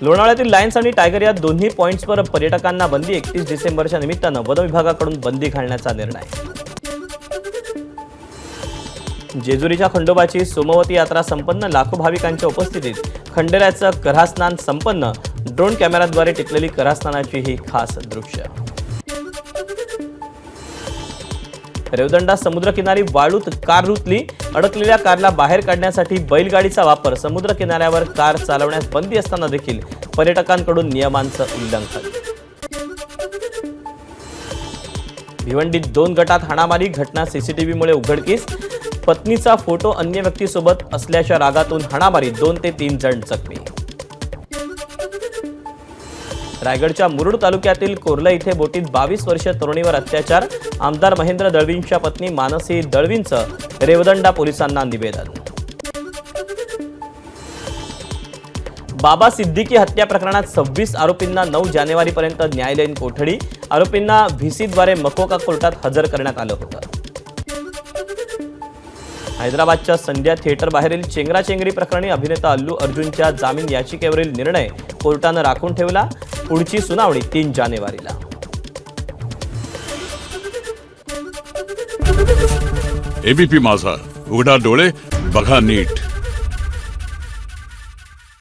लोणावळ्यातील Lions आणि tiger या दोन्ही पॉइंट्सवर पर्यटकांना बंदी. 31 डिसेंबरच्या निमित्तानं वन विभागाकडून बंदी घालण्याचा निर्णय. जेजुरीच्या खंडोबाची सोमवती यात्रा संपन्न. लाखो भाविकांच्या उपस्थितीत खंडेरायाचं कऱ्हास्नान संपन्न. ड्रोन कॅमेराद्वारे टिपलेली कऱ्हास्नानाची ही खास दृश्य. रेवदंडा समुद्रकिनारी वाळूत कार रुतली. अडकलेल्या कारला बाहेर काढण्यासाठी बैलगाडीचा वापर. समुद्र किनाऱ्यावर कार चालवण्यास बंदी असताना देखील पर्यटकांकडून नियमांचं उल्लंघन. भिवंडीत 2 गटात हाणामारी. घटना सीसीटीव्हीमुळे उघडकीस. पत्नीचा फोटो अन्य व्यक्तीसोबत असल्याच्या रागातून हाणामारी. 2 ते 3 जण जखमी. रायगडच्या मुरुड तालुक्यातील कोर्ला इथे बोटीत 22 वर्षीय तरुणीवर अत्याचार. आमदार महेंद्र दळवींच्या पत्नी मानसी दळवींचं रेवदंडा पोलिसांना निवेदन. बाबा सिद्दीकी हत्या प्रकरणात 26 आरोपींना 9 जानेवारीपर्यंत न्यायालयीन कोठडी. आरोपींना व्हीसीद्वारे मकोका कोर्टात हजर करण्यात आलं होतं. हैदराबादच्या संध्या थिएटर बाहेरील चेंगराचेंगरी प्रकरणी अभिनेता अल्लू अर्जुनच्या जामीन याचिकेवरील निर्णय कोर्टानं राखून ठेवला. पुढची सुनावणी 3 जानेवारीला. एबीपी माझा, उघडा डोळे बघा नीट.